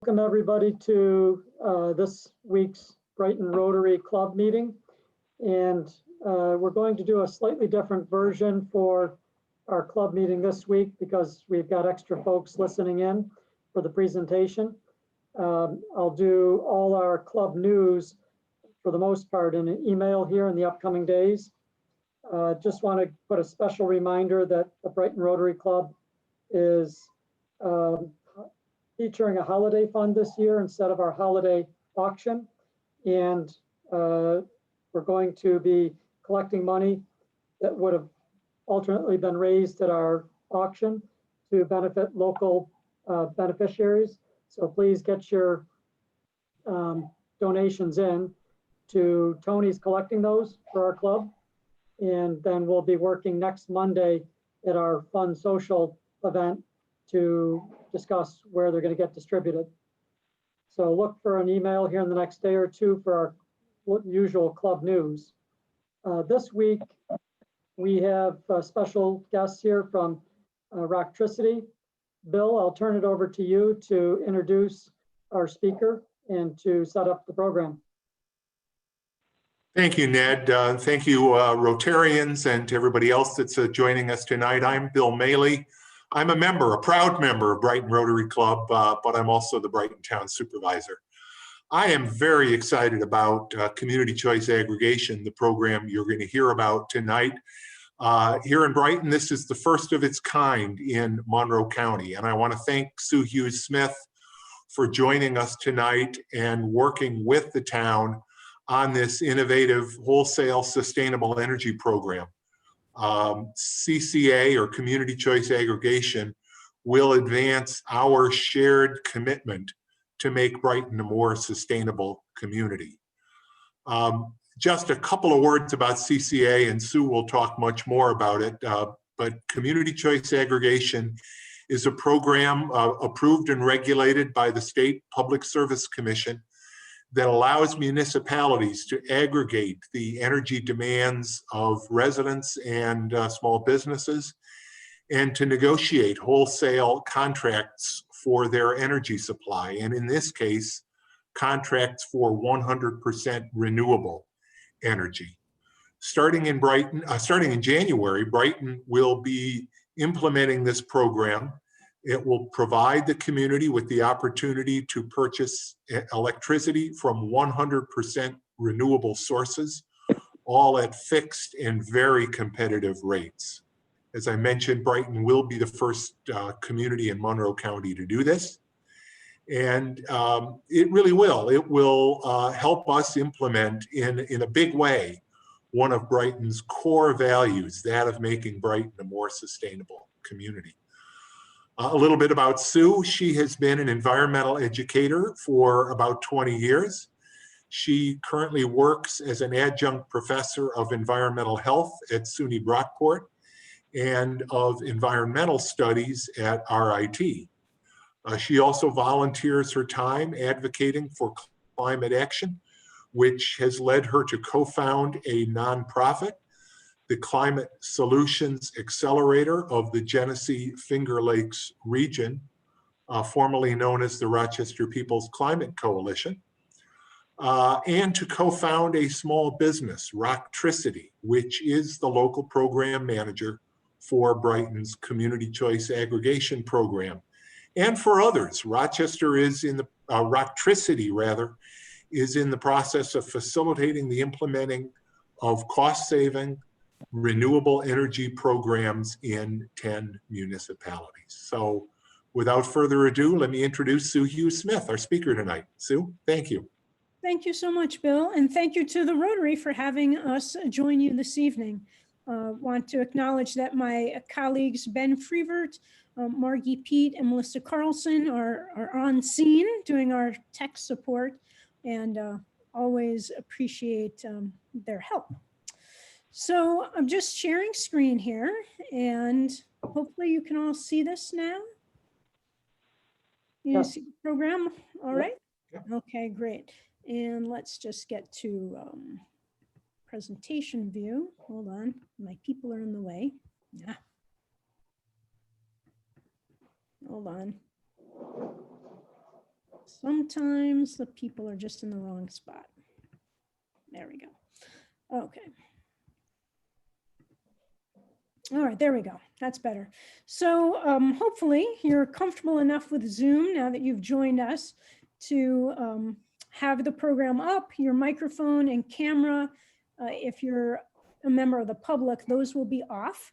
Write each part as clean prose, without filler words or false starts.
Welcome everybody to this week's Brighton Rotary Club meeting. And we're going to do a slightly different version for our club meeting this week because we've got extra folks listening in for the presentation. I'll do all our club news for the most part in an email here in the upcoming days. Just want to put a special reminder that the Brighton Rotary Club is featuring a holiday fund this year instead of our holiday auction. And we're going to be collecting money that would have alternately been raised at our auction to benefit local beneficiaries. So please get your donations in to Tony's collecting those for our club. And then we'll be working next Monday at our fun social event to discuss where they're going to get distributed. So look for an email here in the next day or two for our usual club news. This week, we have special guests here from Roctricity. Bill, I'll turn it over to you to introduce our speaker and to set up the program. Thank you, Ned. Thank you, Rotarians, and to everybody else that's joining us tonight. I'm Bill Maley. I'm a proud member of Brighton Rotary Club, but I'm also the Brighton Town Supervisor. I am very excited about Community Choice Aggregation, the program you're going to hear about tonight. Here in Brighton, this is the first of its kind in Monroe County, and I want to thank Sue Hughes-Smith for joining us tonight and working with the town on this innovative wholesale sustainable energy program. CCA, or Community Choice Aggregation, will advance our shared commitment to make Brighton a more sustainable community. Just a couple of words about CCA, and Sue will talk much more about it, but Community Choice Aggregation is a program approved and regulated by the State Public Service Commission that allows municipalities to aggregate the energy demands of residents and small businesses and to negotiate wholesale contracts for their energy supply. And in this case, contracts for 100% renewable energy. Starting in January, Brighton will be implementing this program. It will provide the community with the opportunity to purchase electricity from 100% renewable sources, all at fixed and very competitive rates. As I mentioned, Brighton will be the first community in Monroe County to do this. And it really will. It will help us implement in a big way one of Brighton's core values, that of making Brighton a more sustainable community. A little bit about Sue. She has been an environmental educator for about 20 years. She currently works as an adjunct professor of environmental health at SUNY Brockport and of environmental studies at RIT. She also volunteers her time advocating for climate action, which has led her to co-found a nonprofit, the Climate Solutions Accelerator of the Genesee Finger Lakes region, formerly known as the Rochester People's Climate Coalition, and to co-found a small business, Roctricity, which is the local program manager for Brighton's Community Choice Aggregation program. And for others, Roctricity is in the process of facilitating the implementing of cost-saving renewable energy programs in 10 municipalities. So without further ado, let me introduce Sue Hughes-Smith, our speaker tonight. Sue, thank you. Thank you so much, Bill. And thank you to the Rotary for having us join you this evening. Want to acknowledge that my colleagues, Ben Freevert, Margie Pete, and Melissa Carlson are on scene doing our tech support, and always appreciate their help. So I'm just sharing screen here, and hopefully you can all see this now. You see the program, all right? Okay, great. And let's just get to presentation view. Hold on, my people are in the way. Yeah. Hold on. Sometimes the people are just in the wrong spot. There we go. Okay. All right, there we go. That's better. So hopefully you're comfortable enough with Zoom now that you've joined us to have the program up, your microphone and camera. If you're a member of the public, those will be off.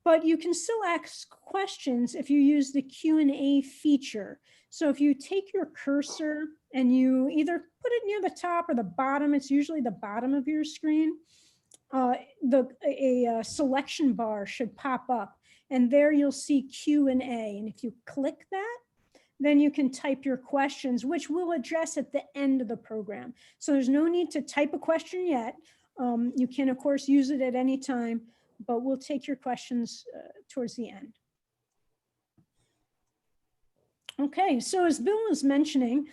But you can still ask questions if you use the Q&A feature. So if you take your cursor and you either put it near the top or the bottom, it's usually the bottom of your screen, a selection bar should pop up, and there you'll see Q&A. And if you click that, then you can type your questions, which we'll address at the end of the program. So there's no need to type a question yet. You can, of course, use it at any time, but we'll take your questions towards the end. Okay, so as Bill was mentioning,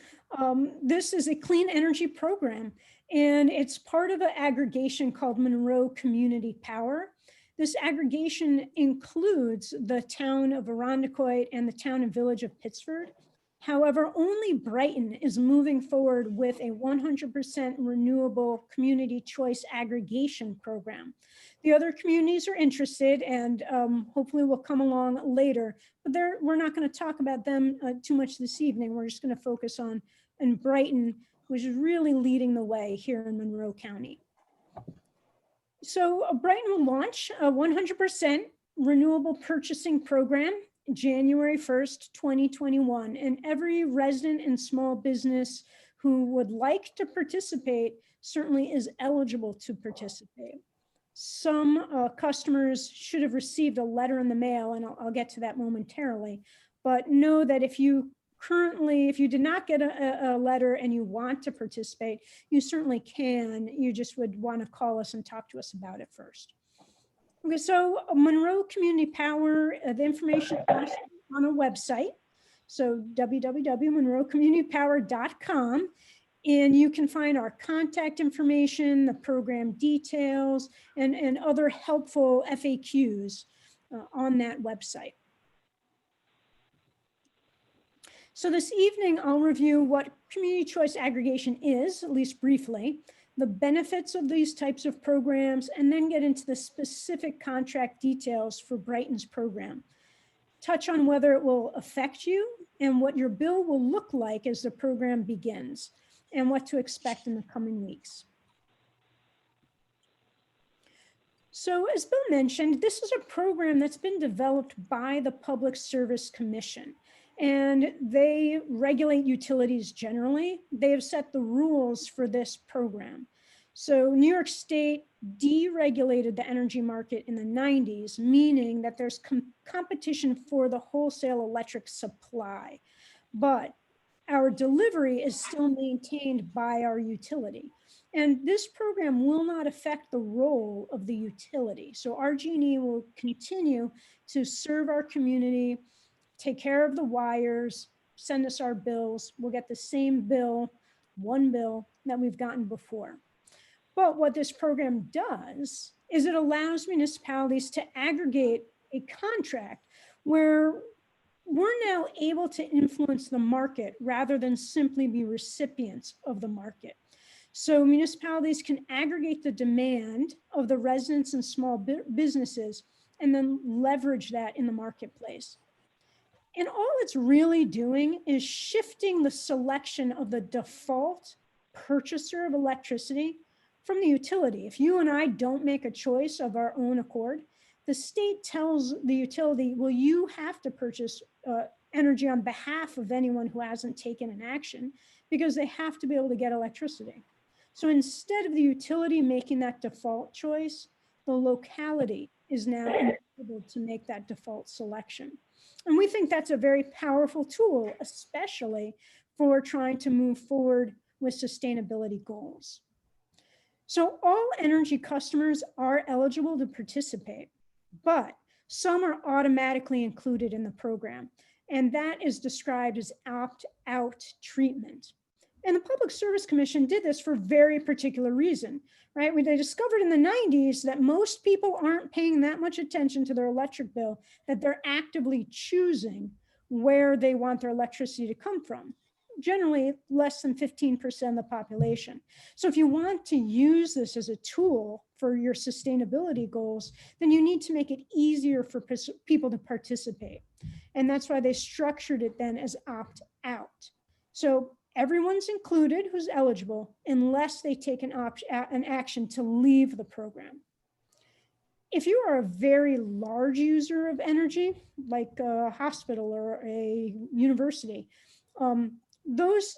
this is a clean energy program, and it's part of an aggregation called Monroe Community Power. This aggregation includes the town of Irondequoit and the town and village of Pittsford. However, only Brighton is moving forward with a 100% renewable community choice aggregation program. The other communities are interested, and hopefully will come along later, but we're not going to talk about them too much this evening. We're just going to focus on Brighton, which is really leading the way here in Monroe County. So Brighton will launch a 100% renewable purchasing program January 1st, 2021. And every resident and small business who would like to participate certainly is eligible to participate. Some customers should have received a letter in the mail, and I'll get to that momentarily. But know that if you did not get a letter and you want to participate, you certainly can. You just would want to call us and talk to us about it first. Okay, so Monroe Community Power, the information is on a website. So www.monroecommunitypower.com. And you can find our contact information, the program details, and other helpful FAQs on that website. So this evening, I'll review what community choice aggregation is, at least briefly, the benefits of these types of programs, and then get into the specific contract details for Brighton's program. Touch on whether it will affect you and what your bill will look like as the program begins, and what to expect in the coming weeks. So as Bill mentioned, this is a program that's been developed by the Public Service Commission, and they regulate utilities generally. They have set the rules for this program. So New York State deregulated the energy market in the 90s, meaning that there's competition for the wholesale electric supply, but our delivery is still maintained by our utility. And this program will not affect the role of the utility. So RG&E will continue to serve our community, take care of the wires, send us our bills. We'll get the same bill, one bill that we've gotten before. But what this program does is it allows municipalities to aggregate a contract where we're now able to influence the market rather than simply be recipients of the market. So municipalities can aggregate the demand of the residents and small businesses and then leverage that in the marketplace. And all it's really doing is shifting the selection of the default purchaser of electricity from the utility. If you and I don't make a choice of our own accord, the state tells the utility, well, you have to purchase energy on behalf of anyone who hasn't taken an action, because they have to be able to get electricity. So instead of the utility making that default choice, the locality is now able to make that default selection. And we think that's a very powerful tool, especially for trying to move forward with sustainability goals. So all energy customers are eligible to participate, but some are automatically included in the program, and that is described as opt-out treatment. And the Public Service Commission did this for a very particular reason, right? They discovered in the 90s that most people aren't paying that much attention to their electric bill, that they're actively choosing where they want their electricity to come from. generally less than 15% of the population. So if you want to use this as a tool for your sustainability goals, then you need to make it easier for people to participate. And that's why they structured it then as opt-out. So everyone's included who's eligible unless they take an action to leave the program. If you are a very large user of energy, like a hospital or a university, those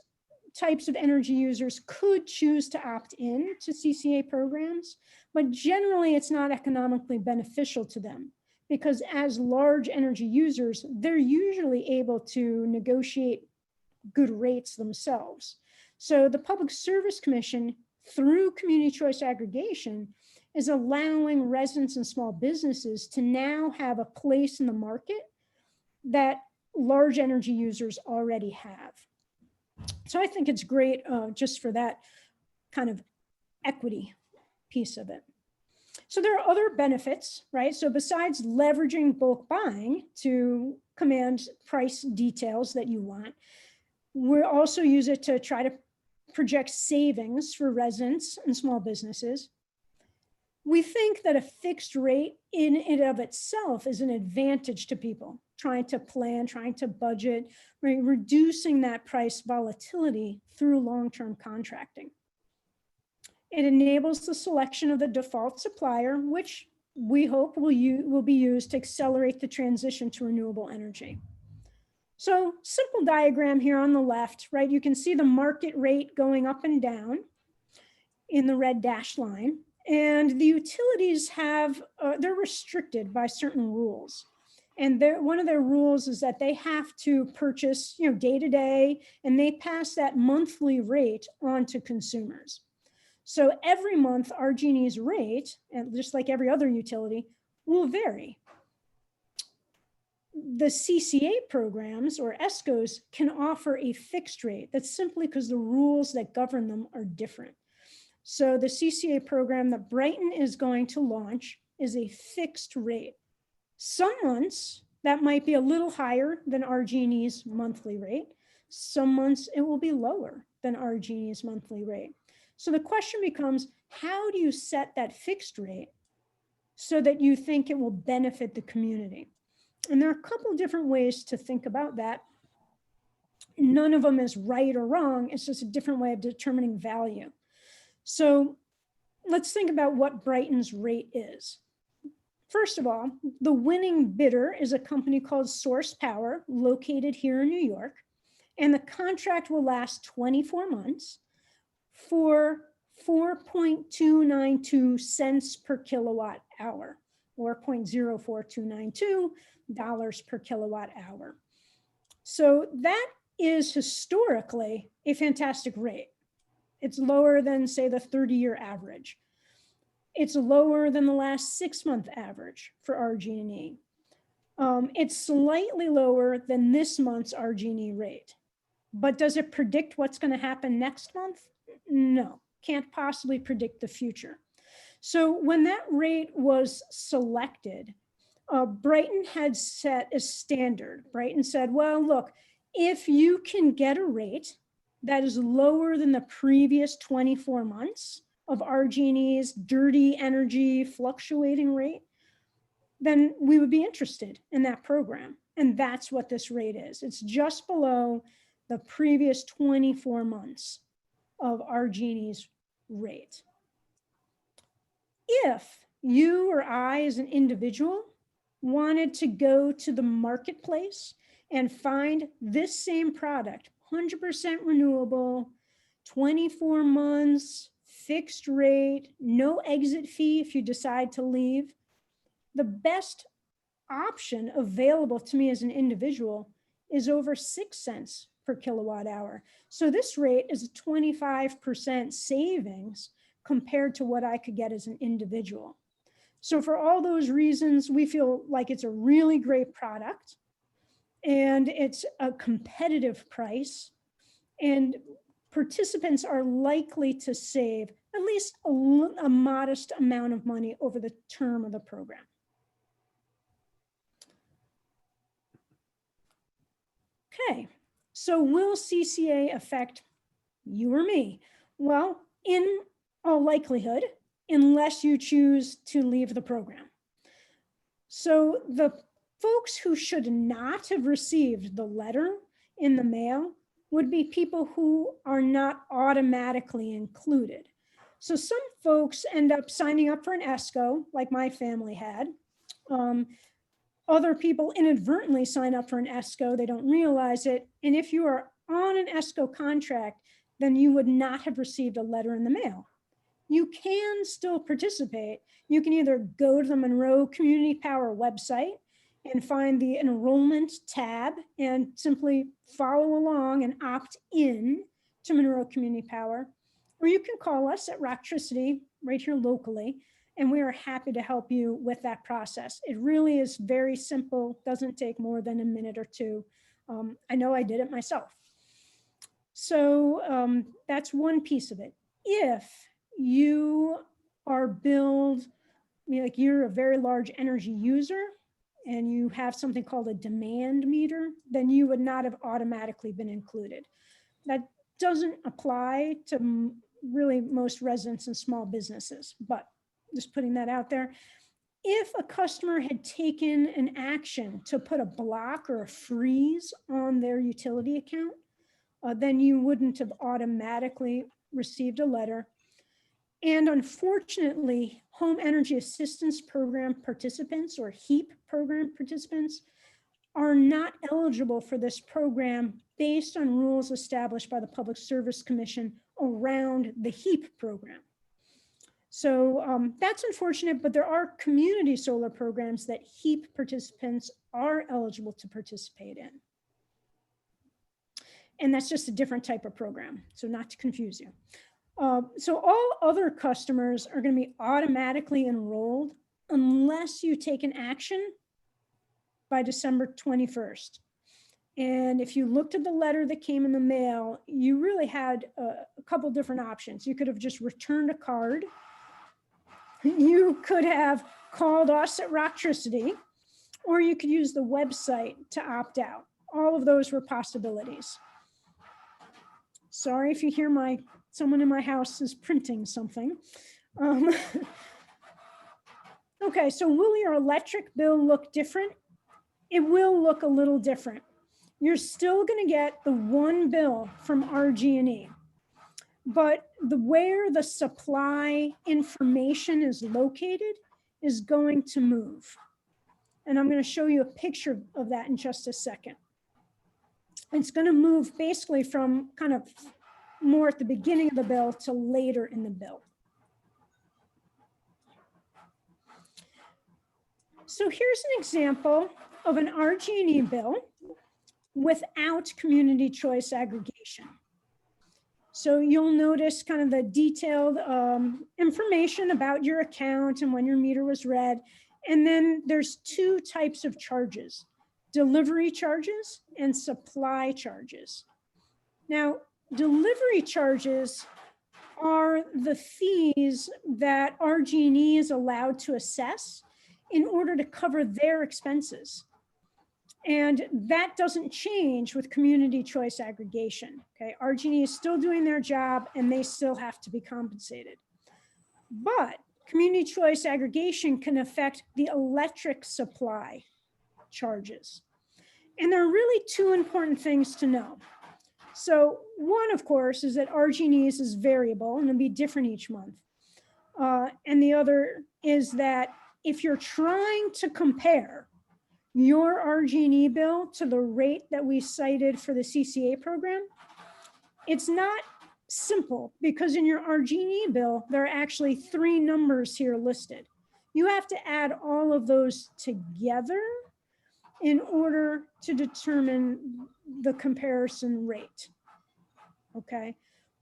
types of energy users could choose to opt in to CCA programs, but generally it's not economically beneficial to them because as large energy users, they're usually able to negotiate good rates themselves. So the Public Service Commission, through community choice aggregation, is allowing residents and small businesses to now have a place in the market that large energy users already have. So I think it's great just for that kind of equity piece of it. So there are other benefits, right? So besides leveraging bulk buying to command price details that you want, we also use it to try to project savings for residents and small businesses. We think that a fixed rate in and of itself is an advantage to people trying to plan, trying to budget, right? Reducing that price volatility through long-term contracting. It enables the selection of the default supplier, which we hope will be used to accelerate the transition to renewable energy. So simple diagram here on the left, right? You can see the market rate going up and down in the red dashed line. And the utilities have, they're restricted by certain rules. And one of their rules is that they have to purchase, day to day, and they pass that monthly rate on to consumers. So every month, RG&E's rate, and just like every other utility, will vary. The CCA programs or ESCOs can offer a fixed rate. That's simply because the rules that govern them are different. So the CCA program that Brighton is going to launch is a fixed rate. Some months that might be a little higher than RG&E's monthly rate. Some months it will be lower than RG&E's monthly rate. So the question becomes, how do you set that fixed rate so that you think it will benefit the community? And there are a couple of different ways to think about that. None of them is right or wrong. It's just a different way of determining value. So let's think about what Brighton's rate is. First of all, the winning bidder is a company called Source Power, located here in New York, and the contract will last 24 months for 4.292 cents per kilowatt hour, or $0.04292 per kilowatt hour. So that is historically a fantastic rate. It's lower than, say, the 30-year average. It's lower than the last 6-month average for RG&E. It's slightly lower than this month's RG&E rate. But does it predict what's going to happen next month? No, can't possibly predict the future. So when that rate was selected, Brighton had set a standard. Brighton said, well, look, if you can get a rate that is lower than the previous 24 months of RG&E's dirty energy fluctuating rate, then we would be interested in that program. And that's what this rate is. It's just below the previous 24 months of RG&E's rate. If you or I as an individual wanted to go to the marketplace and find this same product, 100% renewable, 24 months, fixed rate, no exit fee if you decide to leave, the best option available to me as an individual is over 6 cents per kilowatt hour. So this rate is a 25% savings compared to what I could get as an individual. So for all those reasons, we feel like it's a really great product and it's a competitive price, and participants are likely to save at least a modest amount of money over the term of the program. Okay, So will CCA affect you or me? Well, in all likelihood, unless you choose to leave the program. So the folks who should not have received the letter in the mail would be people who are not automatically included. So some folks end up signing up for an ESCO, like my family had. Other people inadvertently sign up for an ESCO, they don't realize it. And if you are on an ESCO contract, then you would not have received a letter in the mail. You can still participate. You can either go to the Monroe Community Power website and find the enrollment tab and simply follow along and opt in to Monroe Community Power, or you can call us at Roctricity right here locally, and we are happy to help you with that process. It really is very simple, doesn't take more than a minute or two. I know I did it myself. So that's one piece of it. If you are billed, like you're a very large energy user and you have something called a demand meter, then you would not have automatically been included. That doesn't apply to really most residents and small businesses, but just putting that out there. If a customer had taken an action to put a block or a freeze on their utility account, then you wouldn't have automatically received a letter. And unfortunately, Home Energy Assistance Program participants or HEAP program participants are not eligible for this program based on rules established by the Public Service Commission around the HEAP program. So that's unfortunate, but there are community solar programs that HEAP participants are eligible to participate in. And that's just a different type of program, so not to confuse you. So all other customers are going to be automatically enrolled unless you take an action by December 21st. And if you looked at the letter that came in the mail, you really had a couple different options. You could have just returned a card. You could have called us at Roctricity, or you could use the website to opt out. All of those were possibilities. Sorry if you hear someone in my house is printing something. Okay, so will your electric bill look different? It will look a little different. You're still going to get the one bill from RG&E, but where the supply information is located is going to move. And I'm going to show you a picture of that in just a second. It's going to move basically from kind of more at the beginning of the bill to later in the bill. So here's an example of an RG&E bill without community choice aggregation. So you'll notice kind of the detailed information about your account and when your meter was read. And then there's two types of charges: delivery charges and supply charges. Now, delivery charges are the fees that RG&E is allowed to assess in order to cover their expenses. And that doesn't change with community choice aggregation. Okay, RG&E is still doing their job and they still have to be compensated. But community choice aggregation can affect the electric supply charges. And there are really two important things to know. So one, of course, is that RG&E's is variable and it'll be different each month. And the other is that if you're trying to compare your RG&E bill to the rate that we cited for the CCA program, it's not simple, because in your RG&E bill, there are actually three numbers here listed. You have to add all of those together in order to determine the comparison rate. Okay.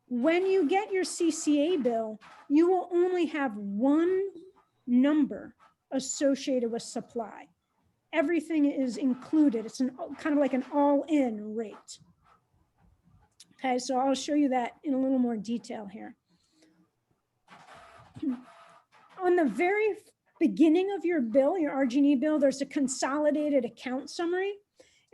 When you get your CCA bill, you will only have one number associated with supply. Everything is included. It's kind of like an all-in rate. Okay, so I'll show you that in a little more detail here. On the very beginning of your bill, your RG&E bill, there's a consolidated account summary.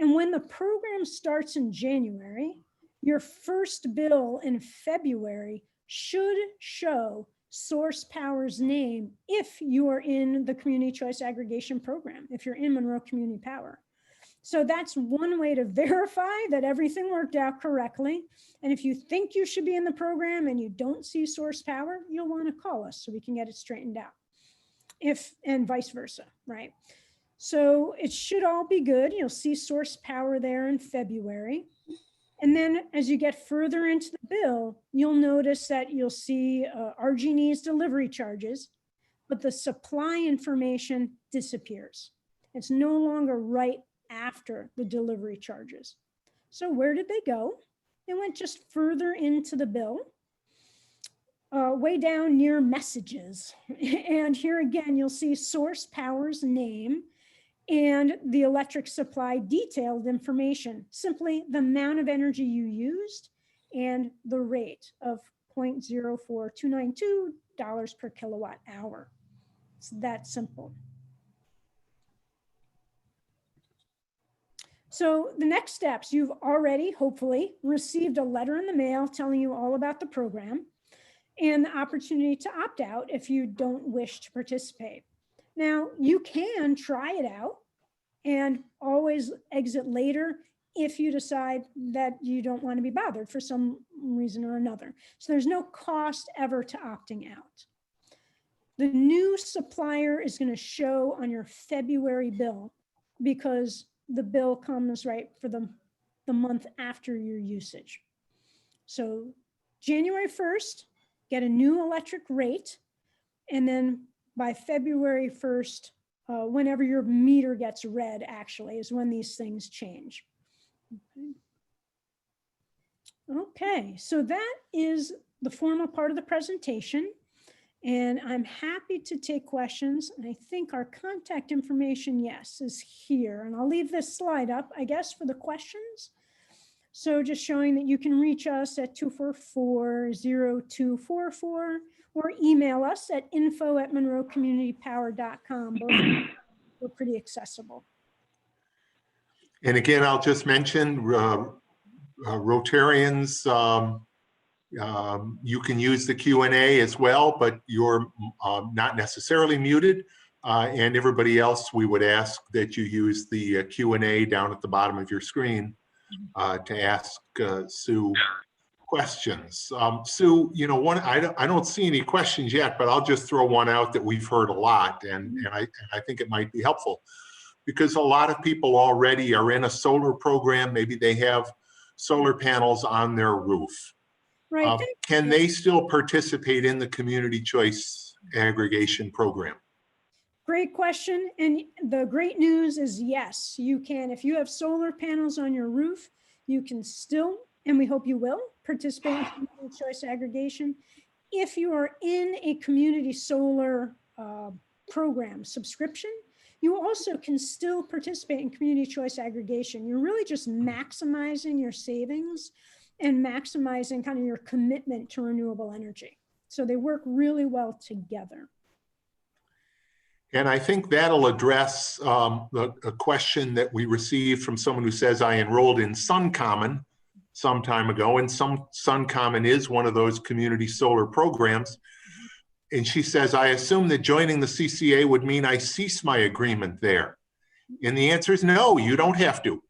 And when the program starts in January, your first bill in February should show Source Power's name if you are in the Community Choice Aggregation program, if you're in Monroe Community Power. So that's one way to verify that everything worked out correctly. And if you think you should be in the program and you don't see Source Power, you'll want to call us so we can get it straightened out. And vice versa, right? So it should all be good. You'll see Source Power there in February. And then as you get further into the bill, you'll notice that you'll see RG&E's delivery charges, but the supply information disappears. It's no longer right after the delivery charges. So where did they go? They went just further into the bill, way down near messages. And here again, you'll see Source Power's name and the electric supply detailed information, simply the amount of energy you used and the rate of $0.04292 per kilowatt hour. It's that simple. So the next steps, you've already hopefully received a letter in the mail telling you all about the program and the opportunity to opt out if you don't wish to participate. Now, you can try it out and always exit later if you decide that you don't want to be bothered for some reason or another. So there's no cost ever to opting out. The new supplier is going to show on your February bill because the bill comes right for the month after your usage. So January 1st, get a new electric rate, and then by February 1st, whenever your meter gets read, actually, is when these things change. Okay, so that is the formal part of the presentation, and I'm happy to take questions. And I think our contact information, yes, is here. And I'll leave this slide up, I guess, for the questions. So just showing that you can reach us at 244-0244 or email us at info@monroecommunitypower.com. Both are pretty accessible. And again, I'll just mention Rotarians, you can use the Q&A as well, but you're not necessarily muted. And everybody else, we would ask that you use the Q&A down at the bottom of your screen to ask Sue questions. Sue, you know, I don't see any questions yet, but I'll just throw one out that we've heard a lot, and I think it might be helpful because a lot of people already are in a solar program. Maybe they have solar panels on their roof. Right. Can they still participate in the community choice aggregation program? Great question. And the great news is yes, you can. If you have solar panels on your roof, you can still, and we hope you will, participate in community choice aggregation. If you are in a community solar program subscription, you also can still participate in community choice aggregation. You're really just maximizing your savings and maximizing kind of your commitment to renewable energy. So they work really well together. And I think that'll address a question that we received from someone who says, I enrolled in SunCommon some time ago, and SunCommon is one of those community solar programs. And she says, I assume that joining the CCA would mean I cease my agreement there. And the answer is no, you don't have to.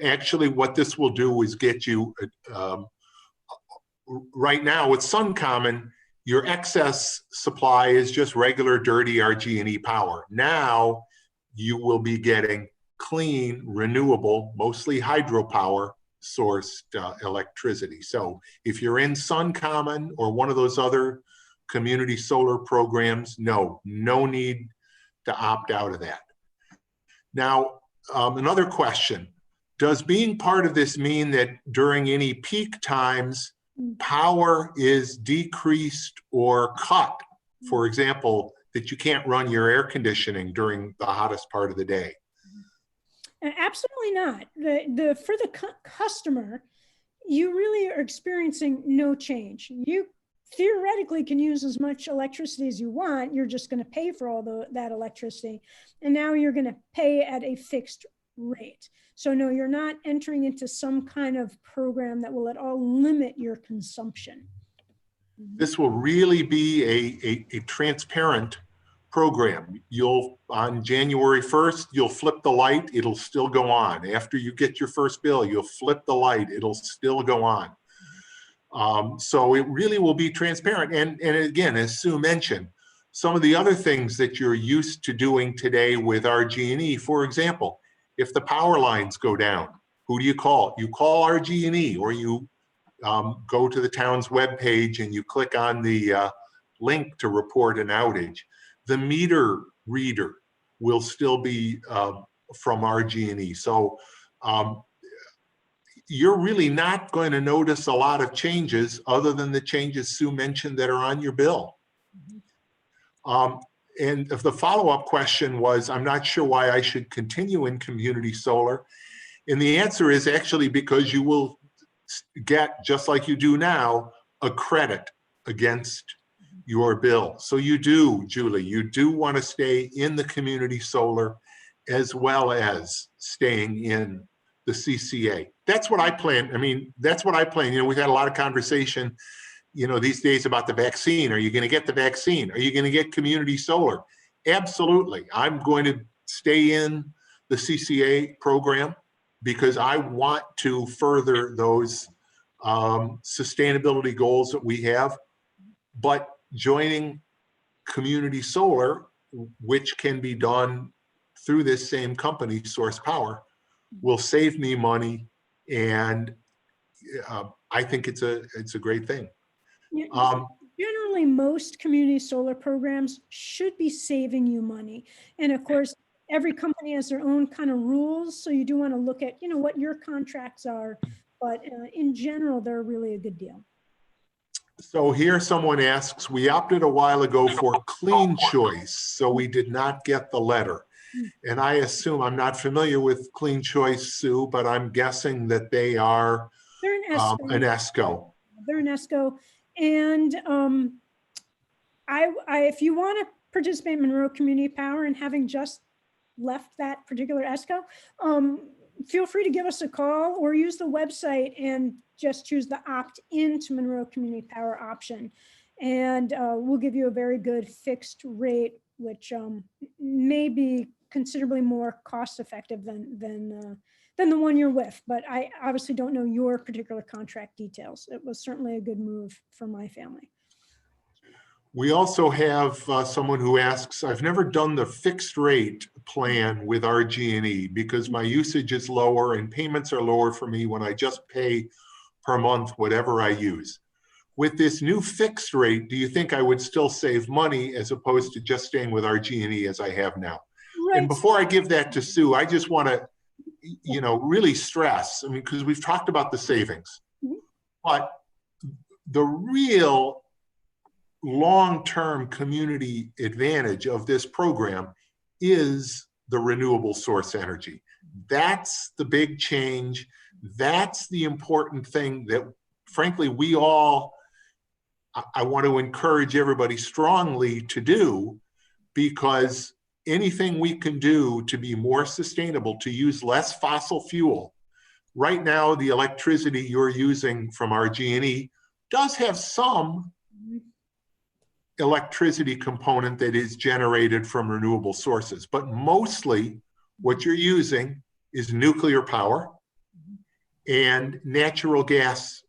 Actually, what this will do is get you, right now with SunCommon, your excess supply is just regular dirty RG&E power. Now you will be getting clean, renewable, mostly hydropower sourced electricity. So if you're in SunCommon or one of those other community solar programs, no need to opt out of that. Now, another question, does being part of this mean that during any peak times, power is decreased or cut? For example, that you can't run your air conditioning during the hottest part of the day? Absolutely not. For the customer, you really are experiencing no change. You theoretically can use as much electricity as you want. You're just going to pay for all that electricity. And now you're going to pay at a fixed rate. So no, you're not entering into some kind of program that will at all limit your consumption. This will really be a transparent program. You'll, on January 1st, you'll flip the light, it'll still go on. After you get your first bill, you'll flip the light, it'll still go on. So it really will be transparent. And again, as Sue mentioned, some of the other things that you're used to doing today with RG&E, for example, if the power lines go down, who do you call? You call RG&E, or you go to the town's webpage and you click on the link to report an outage. The meter reader will still be from RG&E. So you're really not going to notice a lot of changes other than the changes Sue mentioned that are on your bill. And if the follow-up question was, I'm not sure why I should continue in community solar. And the answer is actually because you will get, just like you do now, a credit against your bill. So you do, Julie, you do want to stay in the community solar as well as staying in the CCA. That's what I plan. I mean, that's what I plan. You know, we've had a lot of conversation, you know, these days about the vaccine. Are you going to get the vaccine? Are you going to get community solar? Absolutely. I'm going to stay in the CCA program because I want to further those sustainability goals that we have. But joining community solar, which can be done through this same company, Source Power, will save me money, and I think it's a great thing. Yeah, generally, most community solar programs should be saving you money. And of course, every company has their own kind of rules. So you do want to look at, you know, what your contracts are. But in general, they're really a good deal. So here someone asks, we opted a while ago for Clean Choice, so we did not get the letter. And I assume, I'm not familiar with Clean Choice, Sue, but I'm guessing that they are They're an ESCO. an ESCO. They're an ESCO. And if you want to participate in Monroe Community Power, and having just left that particular ESCO, feel free to give us a call or use the website and just choose the opt-in to Monroe Community Power option. And we'll give you a very good fixed rate, which may be considerably more cost effective than the one you're with. But I obviously don't know your particular contract details. It was certainly a good move for my family. We also have someone who asks, I've never done the fixed rate plan with RG&E because my usage is lower and payments are lower for me when I just pay per month whatever I use. With this new fixed rate, do you think I would still save money as opposed to just staying with RG&E as I have now? Right. And before I give that to Sue, I just want to, you know, really stress, I mean, because we've talked about the savings, but the real long-term community advantage of this program is the renewable source energy. That's the big change. That's the important thing that, frankly, we all, I want to encourage everybody strongly to do, because anything we can do to be more sustainable, to use less fossil fuel. Right now, the electricity you're using from RG&E does have some electricity component that is generated from renewable sources, but mostly what you're using is nuclear power and natural gas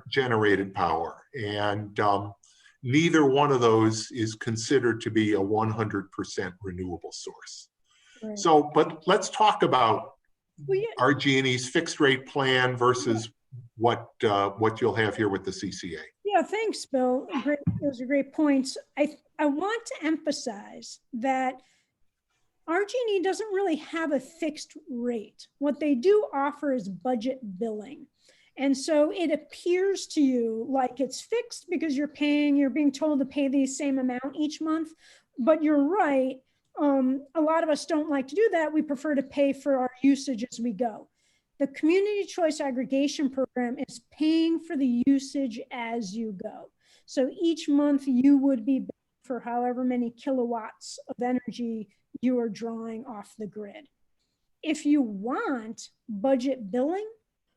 generated power. And neither one of those is considered to be a 100% renewable source. Right. So, but let's talk about RG&E's fixed rate plan versus what you'll have here with the CCA. Yeah, thanks, Bill. Great, those are great points. I want to emphasize that RG&E doesn't really have a fixed rate. What they do offer is budget billing. And so it appears to you like it's fixed because you're being told to pay the same amount each month. But you're right. A lot of us don't like to do that. We prefer to pay for our usage as we go. The Community Choice Aggregation Program is paying for the usage as you go. So each month you would be billed for however many kilowatts of energy you are drawing off the grid. If you want budget billing,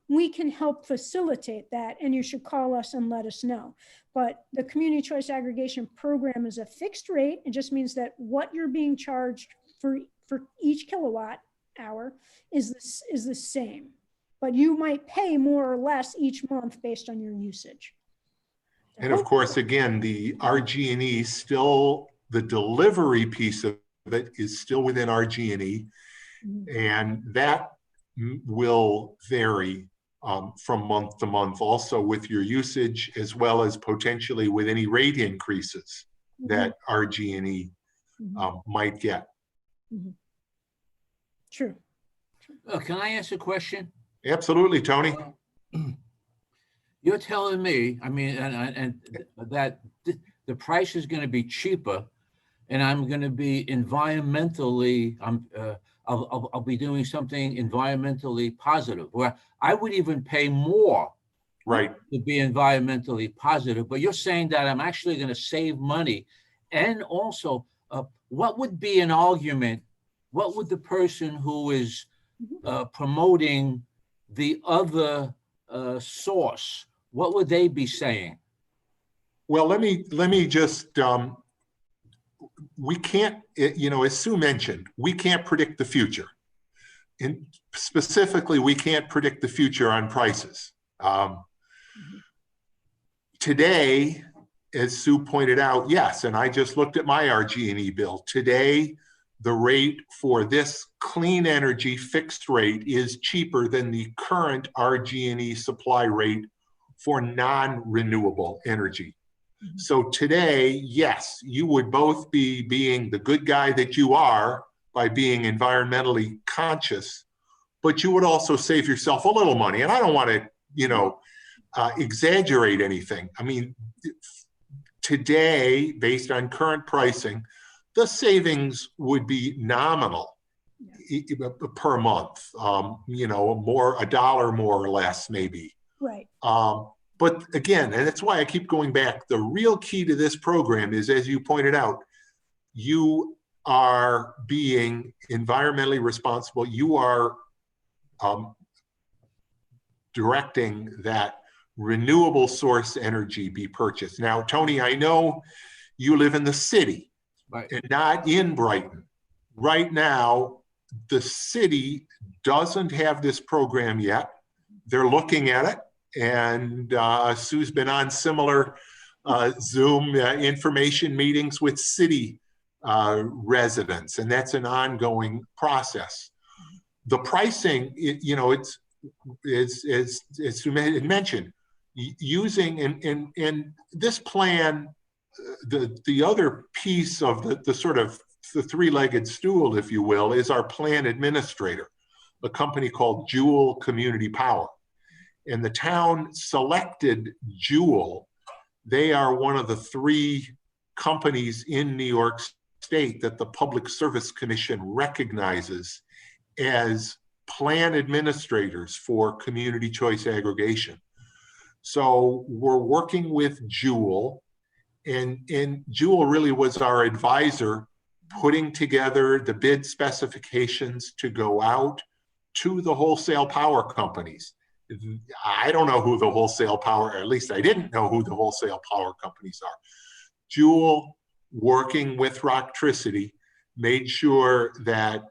we can help facilitate that, and you should call us and let us know. But the community choice aggregation program is a fixed rate. It just means that what you're being charged for each kilowatt hour is the same. But you might pay more or less each month based on your usage. And of course, again, the RG&E still, the delivery piece of it is still within RG&E, and that will vary from month to month, also with your usage, as well as potentially with any rate increases that RG&E might get. True. Can I ask a question? Absolutely, Tony. You're telling me, I mean, and that the price is going to be cheaper, and I'm going to be environmentally, I'll be doing something environmentally positive, where I would even pay more, right, to be environmentally positive. But you're saying that I'm actually going to save money, and also, what would be an argument? What would the person who is promoting the other source, what would they be saying? Well, let me just, we can't, as Sue mentioned, we can't predict the future. And specifically, we can't predict the future on prices. Today, as Sue pointed out, yes, and I just looked at my RG&E bill. Today, the rate for this clean energy fixed rate is cheaper than the current RG&E supply rate for non-renewable energy. So today, yes, you would both be being the good guy that you are by being environmentally conscious, but you would also save yourself a little money. And I don't want to, exaggerate anything. I mean, today, based on current pricing, the savings would be nominal per month, more, $1 more or less, maybe. Right. But again, and that's why I keep going back, the real key to this program is, as you pointed out, you are being environmentally responsible. You are directing that renewable source energy be purchased. Now, Tony, I know you live in the city, Right, and not in Brighton. Right now, the city doesn't have this program yet. They're looking at it, and Sue's been on similar Zoom information meetings with city residents, and that's an ongoing process. The pricing, it's as Sue mentioned, using and this plan. The other piece of the sort of the three-legged stool, if you will, is our plan administrator, a company called Jewel Community Power. And the town selected Jewel. They are one of the 3 companies in New York State that the Public Service Commission recognizes as plan administrators for community choice aggregation. So we're working with Jewel. And Jewel really was our advisor, putting together the bid specifications to go out to the wholesale power companies. I don't know who the wholesale power, or at least I didn't know who the wholesale power companies are. Jewel, working with Roctricity, made sure that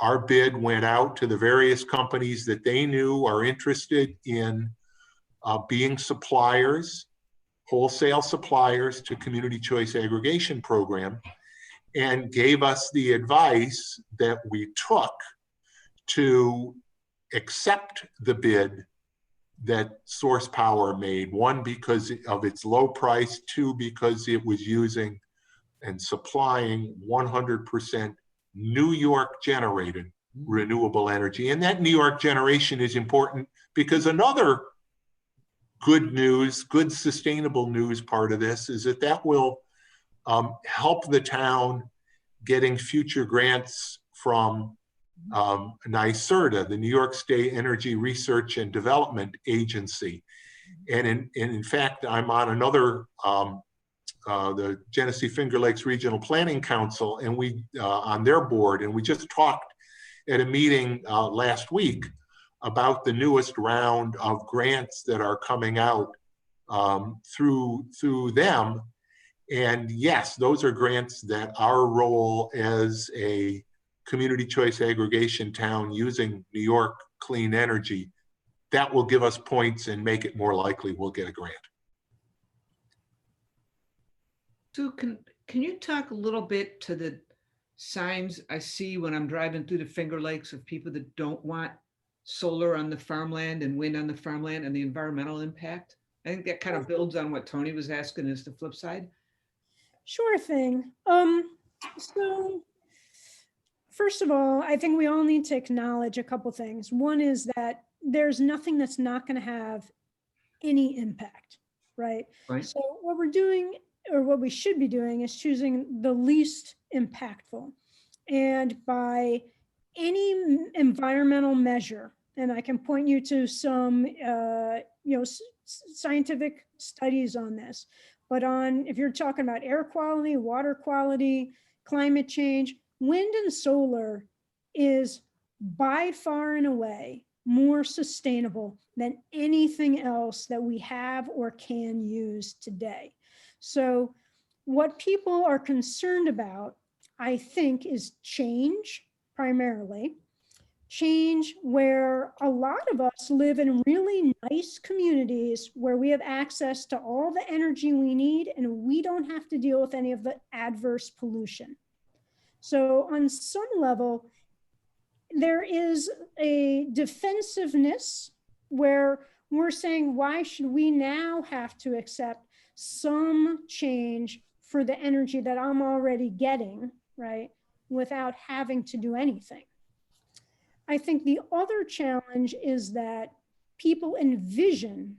our bid went out to the various companies that they knew are interested in being suppliers, wholesale suppliers to community choice aggregation program, and gave us the advice that we took to accept the bid that Source Power made. 1, because of its low price, 2, because it was using and supplying 100% New York generated renewable energy. And that New York generation is important because another good news, good sustainable news part of this is that will help the town getting future grants from NYSERDA, the New York State Energy Research and Development Agency. And in fact, I'm on another, the Genesee Finger Lakes Regional Planning Council, and we on their board, and we just talked at a meeting last week about the newest round of grants that are coming out through them. And yes, those are grants that our role as a community choice aggregation town using New York clean energy, that will give us points and make it more likely we'll get a grant. So can you talk a little bit to the signs I see when I'm driving through the Finger Lakes of people that don't want solar on the farmland and wind on the farmland and the environmental impact? I think that kind of builds on what Tony was asking is the flip side. Sure thing. So first of all, I think we all need to acknowledge a couple things. One is that there's nothing that's not going to have any impact, right? Right. So what we're doing, or what we should be doing, is choosing the least impactful. And by any environmental measure, and I can point you to some scientific studies on this, but if you're talking about air quality, water quality, climate change, wind and solar is by far and away more sustainable than anything else that we have or can use today. So what people are concerned about, I think, is change primarily. Change where a lot of us live in really nice communities where we have access to all the energy we need and we don't have to deal with any of the adverse pollution. So on some level, there is a defensiveness where we're saying, why should we now have to accept some change for the energy that I'm already getting, right, without having to do anything? I think the other challenge is that people envision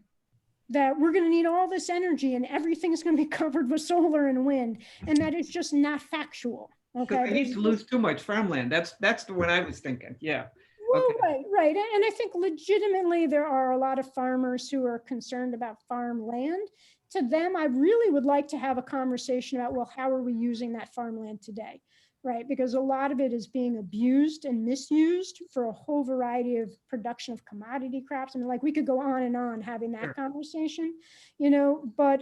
that we're going to need all this energy and everything's going to be covered with solar and wind, and that it's just not factual. Okay. I hate to lose too much farmland. That's the one I was thinking. Yeah. Well, Okay. right. And I think legitimately there are a lot of farmers who are concerned about farmland. To them, I really would like to have a conversation about, well, how are we using that farmland today? Right, because a lot of it is being abused and misused for a whole variety of production of commodity crops. I mean, like we could go on and on having that Sure. conversation, but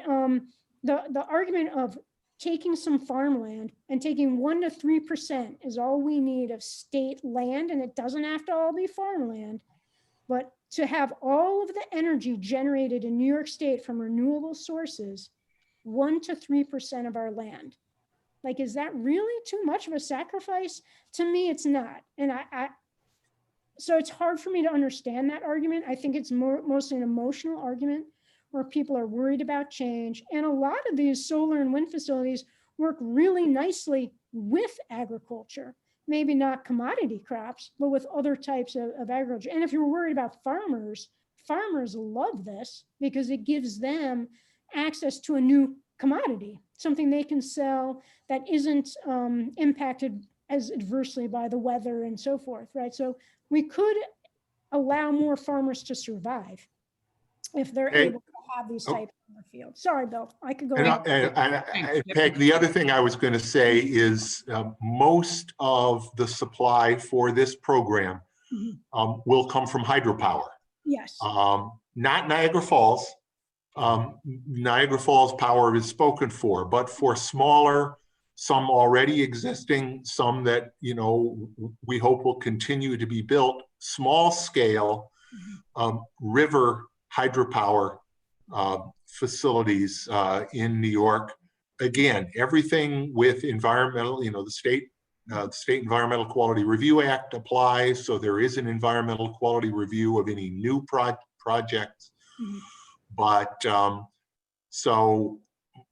the argument of taking some farmland and taking 1 to 3% is all we need of state land, and it doesn't have to all be farmland, but to have all of the energy generated in New York State from renewable sources, 1 to 3% of our land. Like, is that really too much of a sacrifice? To me, it's not. And so it's hard for me to understand that argument. I think it's mostly an emotional argument where people are worried about change. And a lot of these solar and wind facilities work really nicely with agriculture, maybe not commodity crops, but with other types of agriculture. And if you're worried about farmers love this because it gives them access to a new commodity, something they can sell that isn't impacted as adversely by the weather and so forth, right? So we could allow more farmers to survive if they're able to have these types in the field. Sorry, Bill, I could go on. Peg, the other thing I was going to say is most of the supply for this program will come from hydropower. Yes. Not Niagara Falls. Niagara Falls power is spoken for, but for smaller, some already existing, some that, we hope will continue to be built, small scale river hydropower facilities in New York. Again, everything with environmental, the State Environmental Quality Review Act applies. So there is an environmental quality review of any new projects. But so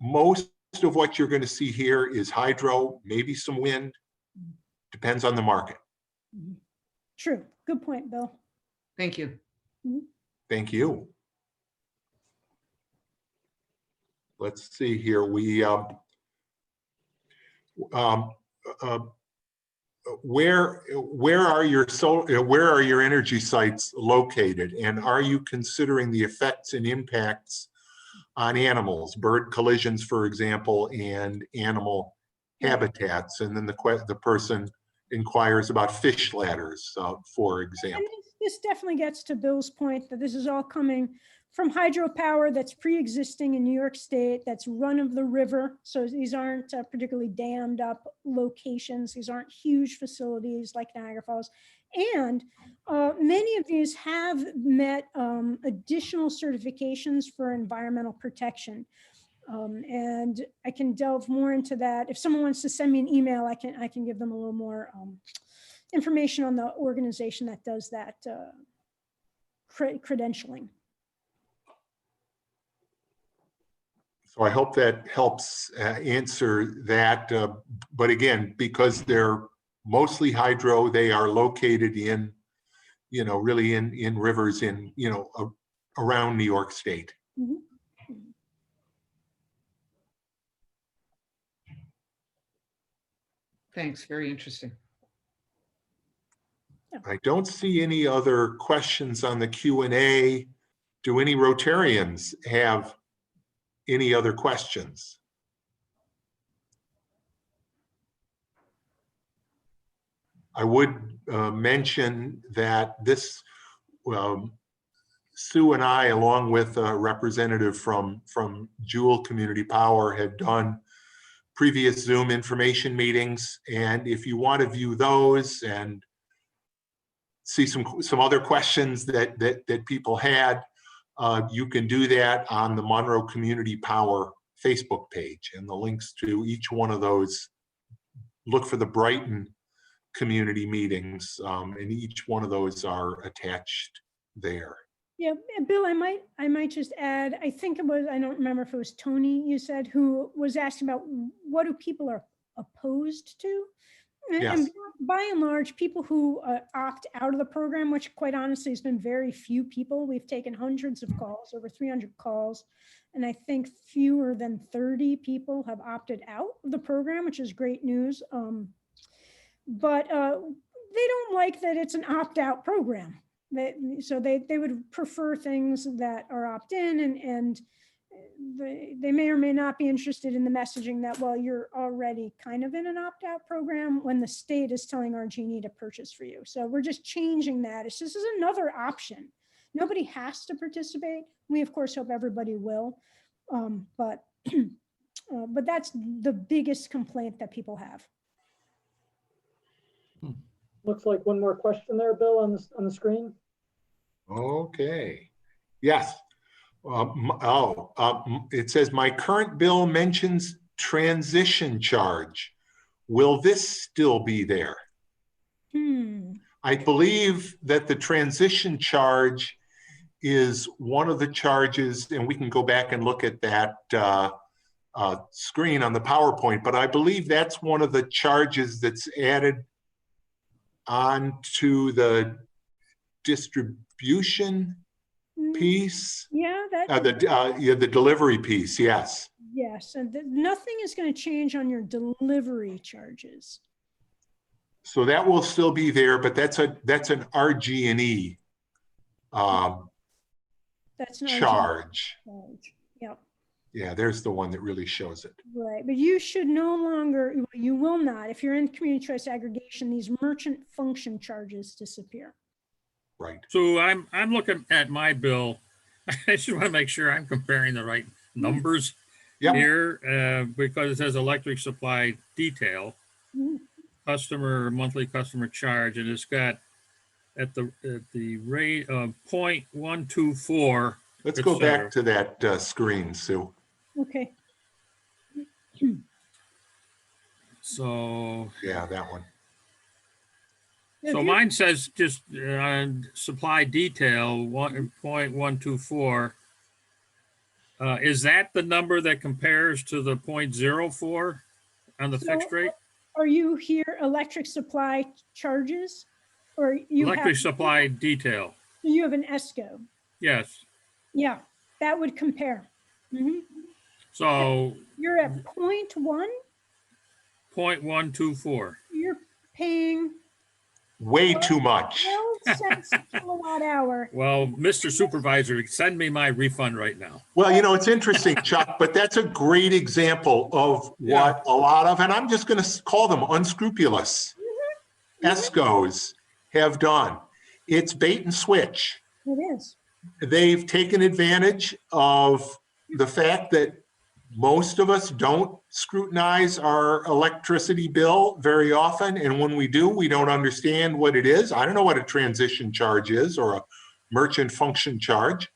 most of what you're going to see here is hydro, maybe some wind, depends on the market. True. Good point, Bill. Thank you. Thank you. Let's see here. Where are your energy sites located, and are you considering the effects and impacts on animals, bird collisions, for example, and animal habitats? And then the person inquires about fish ladders, for And example. this definitely gets to Bill's point that this is all coming from hydropower that's pre-existing in New York State, that's run of the river. So these aren't particularly dammed up locations. These aren't huge facilities like Niagara Falls. And many of these have met additional certifications for environmental protection. And I can delve more into that. If someone wants to send me an email, I can give them a little more information on the organization that does that credentialing. So I hope that helps answer that. But again, because they're mostly hydro, they are located in, really in rivers in, around New York State. Mhm. Thanks, very interesting. I don't see any other questions on the Q&A. Do any Rotarians have any other questions? I would mention that this, Sue and I, along with a representative from Jewel Community Power, had done previous Zoom information meetings. And if you want to view those and see some other questions that people had, you can do that on the Monroe Community Power Facebook page, and the links to each one of those. Look for the Brighton community meetings, and each one of those are attached there. Yeah, and Bill, I might just add, I think it was, I don't remember if it was Tony you said, who was asking about what do people are opposed to? And Yes. by and large, people who opt out of the program, which quite honestly has been very few people. We've taken hundreds of calls, over 300 calls, and I think fewer than 30 people have opted out of the program, which is great news. But they don't like that it's an opt-out program. So they would prefer things that are opt-in, and they may or may not be interested in the messaging that, well, you're already kind of in an opt-out program when the state is telling RG&E to purchase for you. So we're just changing that. It's just another option. Nobody has to participate. We, of course, hope everybody will. But that's the biggest complaint that people have. Looks like one more question there, Bill, on the screen. Okay. Yes. It says, my current bill mentions transition charge. Will this still be there? I believe that the transition charge is one of the charges, and we can go back and look at that screen on the PowerPoint, but I believe that's one of the charges that's added onto the distribution piece. Yeah, the delivery piece, yes. Yes, and nothing is going to change on your delivery charges. So that will still be there, but that's an RG&E That's not charge. Yep. Yeah, there's the one that really shows it. Right, but you should no longer, you will not, if you're in community choice aggregation, these merchant function charges disappear. Right. So I'm looking at my bill. I just want to make sure I'm comparing the right numbers here, because it says electric supply detail, monthly customer charge, and it's got at the rate of 0.124. Let's go back to that screen, Sue. Okay. So yeah, that one. So mine says just supply detail 1.124. Is that the number that compares to the 0.04 on the fixed rate? Are you here electric supply charges, or you electric supply detail? You have an ESCO. Yes. Yeah, that would compare. So you're at 0.1. 0.124. You're paying way too much. 12 cents a kilowatt hour. Well, Mr. Supervisor, send me my refund right now. Well, it's interesting, Chuck, but that's a great example of what a lot of, and I'm just going to call them unscrupulous ESCOs have done. It's bait and switch. It is. They've taken advantage of the fact that most of us don't scrutinize our electricity bill very often. And when we do, we don't understand what it is. I don't know what a transition charge is or a merchant function charge,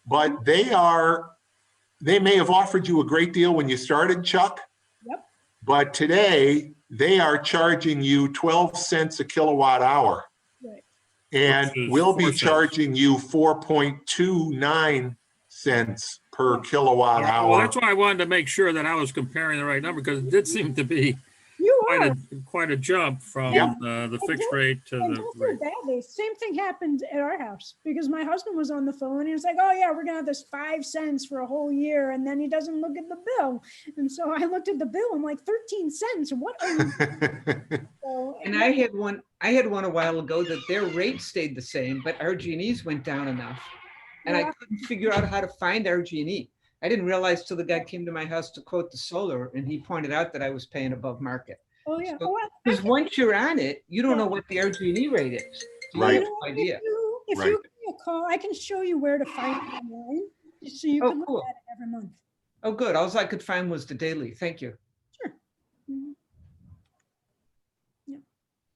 but they may have offered you a great deal when you started, Chuck. Yep. But today they are charging you 12 cents a kilowatt hour. Right. And Which is we'll 4 be cents. charging you 4.29 cents per kilowatt Well, hour. that's why I wanted to make sure that I was comparing the right number, because it did seem to be You are. quite a jump from Yep. the fixed rate to And the don't feel rate. badly. Same thing happened at our house because my husband was on the phone and he was like, "Oh yeah, we're gonna have this 5 cents for a whole year," and then he doesn't look at the bill. And so I looked at the bill. I'm like, 13 cents. What are you? So, And I had one a while ago that their rate stayed the same, but RG&E's went down enough. And I Yeah. couldn't figure out how to find RG&E. I didn't realize till the guy came to my house to quote the solar and he pointed out that I was paying above market. Oh yeah. So- Oh, Because once you're on it, you don't know what the RG&E rate is. So you Right. have you know, no idea. if Right. you give me a call, I can show you where to find it online, so you Oh, can look cool. at it every month. Oh, good. All I could find was the daily. Thank you. Mhm.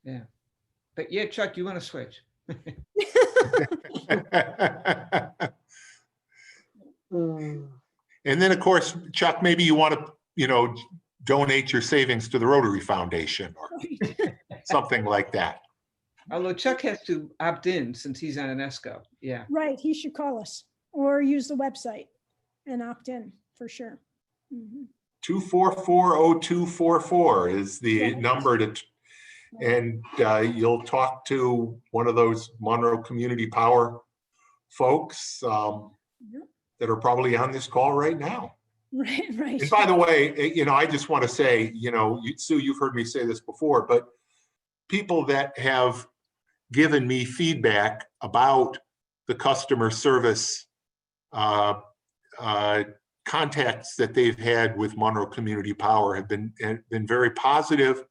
Yeah. But yeah, Chuck, you want to switch? Mm. And then, of course, Chuck, maybe you want to, donate your savings to the Rotary Foundation or something like that. Although Chuck has to opt in since he's on an ESCO. Yeah. Right, he should call us or use the website and opt in for sure. Mhm. 244-0244 is the Yeah. number and you'll talk to one of those Monroe Community Power folks Yep. that are probably on this call right now. Right, right. And by the way, I just want to say, Sue, you've heard me say this before, but people that have given me feedback about the customer service contacts that they've had with Monroe Community Power have been very positive.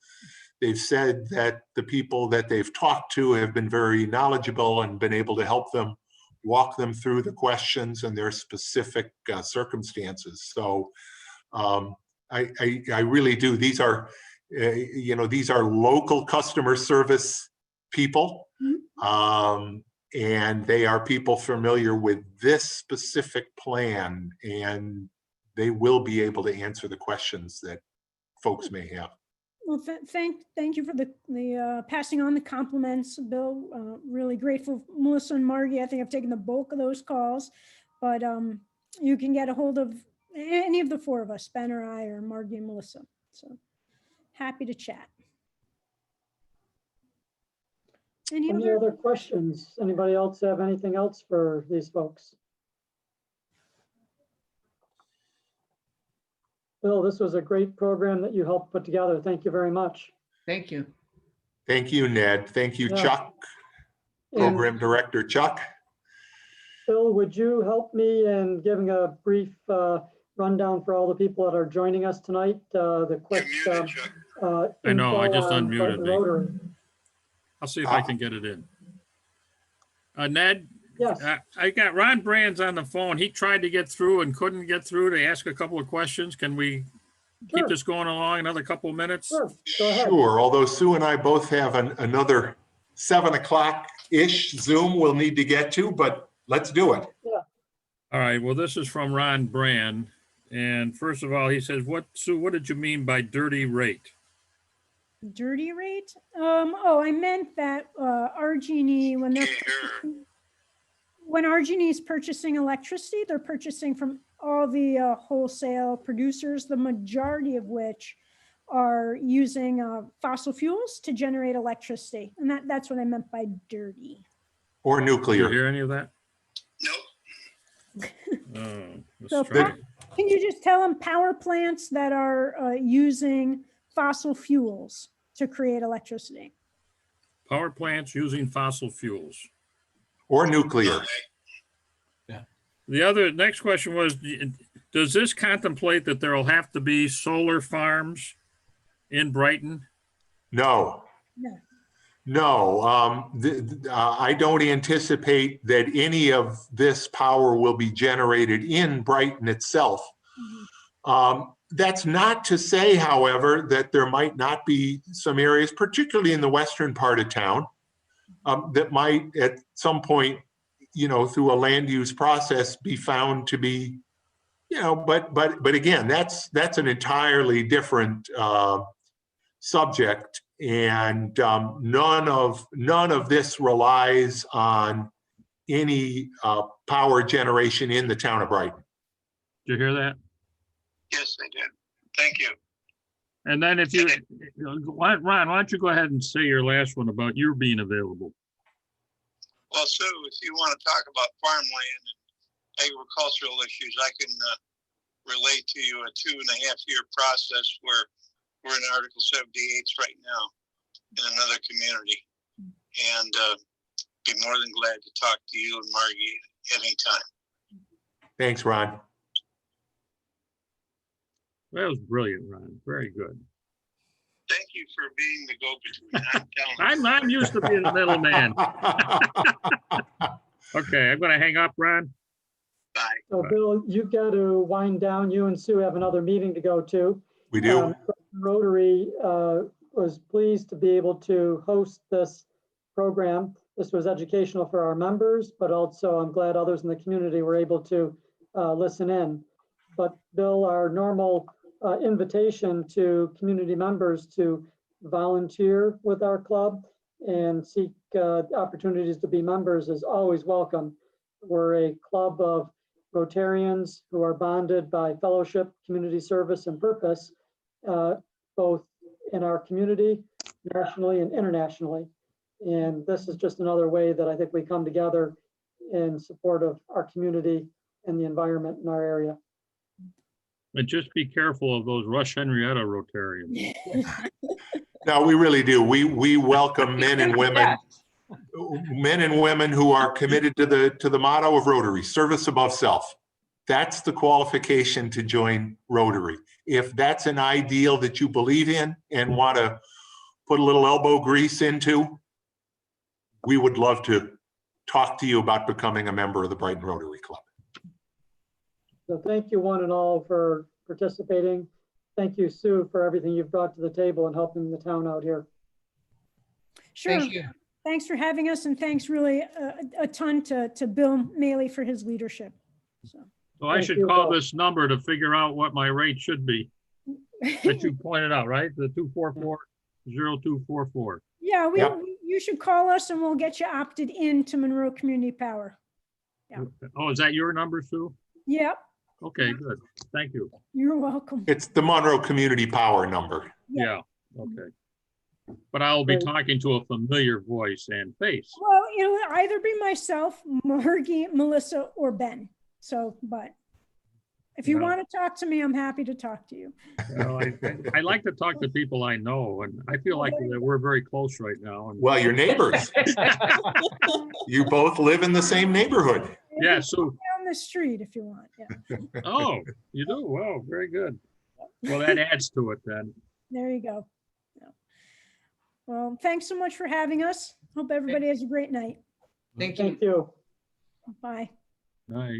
They've said that the people that they've talked to have been very knowledgeable and been able to help them walk them through the questions and their specific circumstances. So I really do. These are, these are local customer service people. And they are people familiar with this specific plan, and they will be able to answer the questions that folks may have. Well, thank you for the passing on the compliments, Bill. Really grateful. Melissa and Margie, I think I've taken the bulk of those calls, but you can get a hold of any of the four of us, Ben or I or Margie and Melissa. So happy to chat. Any Any other? other questions? Anybody else have anything else for these folks? Bill, this was a great program that you helped put together. Thank you very much. Thank you. Thank you, Ned. Thank you, Yeah. Chuck, And Program Director Chuck. Bill, would you help me in giving a brief rundown for all the people that are joining us tonight? The quick I know, I info just on unmuted Brighton me. Rotary. I'll see if I can get it in. Ned, Yes, I got Ron Brands on the phone. He tried to get through and couldn't get through to ask a couple of questions. Can we keep Sure. this going along another couple of minutes? sure. Go ahead. Sure, although Sue and I both have another 7 o'clock-ish Zoom we'll need to get to, but let's do it. All right, well, this is from Ron Brand. And first of all, he says, Sue, what did you mean by dirty rate? Dirty rate? Oh, I meant that RG&E, when RG&E is purchasing electricity, they're purchasing from all the wholesale producers, the majority of which are using fossil fuels to generate electricity. And that's what I meant by dirty. Or Did you nuclear. hear any of that? Nope. Oh, So let's try. can you just tell them power plants that are using fossil fuels to create electricity? Power plants using fossil fuels. Or nuclear. The next question was, does this contemplate that there will have to be solar farms in Brighton? No. No. No, I don't anticipate that any of this power will be generated in Brighton itself. That's not to say, however, that there might not be some areas, particularly in the western part of town, that might at some point, through a land use process be found to be, but again, that's an entirely different subject, and none of this relies on any power generation in the town of Brighton. Did you hear that? Yes, I did. Thank you. And then if you, Ron, why don't you go ahead and say your last one about you being available? Well, Sue, if you want to talk about farmland and agricultural issues, I can relate to you a 2.5-year process where we're in Article 78 right now in another community, and be more than glad to talk to you and Margie at any time. Thanks, Ron. That was brilliant, Ron. Very good. Thank you for being the go-between. I'm telling I'm used to being the middleman. Okay, I'm gonna hang up, Ron. Bye. So Bill, you've got to wind down. You and Sue have another meeting to go to. We do. Rotary was pleased to be able to host this program. This was educational for our members, but also I'm glad others in the community were able to listen in. But Bill, our normal invitation to community members to volunteer with our club and seek opportunities to be members is always welcome. We're a club of Rotarians who are bonded by fellowship, community service, and purpose, both in our community, nationally and internationally. And this is just another way that I think we come together in support of our community and the environment in our area. And just be careful of those Rush Henrietta Rotarians. No, we really do. We welcome men and women who are committed to the motto of Rotary: service above self. That's the qualification to join Rotary. If that's an ideal that you believe in and want to put a little elbow grease into, we would love to talk to you about becoming a member of the Brighton Rotary Club. So thank you one and all for participating. Thank you, Sue, for everything you've brought to the table and helping the town out here. Sure. Thank you. Thanks for having us, and thanks really a ton to Bill Maley for his leadership. So So I Thank should you, call Bill. this number to figure out what my rate should be, that you pointed out, right? The 244-0244. yeah, Yep. you should call us and we'll get you opted into Monroe Community Power. Yeah. Oh, is that your number, Sue? Yep, Okay, good. Thank you. you're welcome. It's the Monroe Community Power number. Yeah, okay. But I'll be Great. talking to a familiar voice and face. Well, it'll either be myself, Margie, Melissa, or Ben. So, but if you No. want to talk to me, I'm happy to talk to you. Well, I like to talk to people I know, and I feel like that we're very close right now. And Well, your neighbors. You both live in the same neighborhood. yeah, so, Down the street if you want, yeah. oh, you do? Wow, very good. Well, that adds to it then. There you go. Yeah. Well, thanks so much for having us. Hope everybody has a great night. Thank you. Thank you. Bye. Night.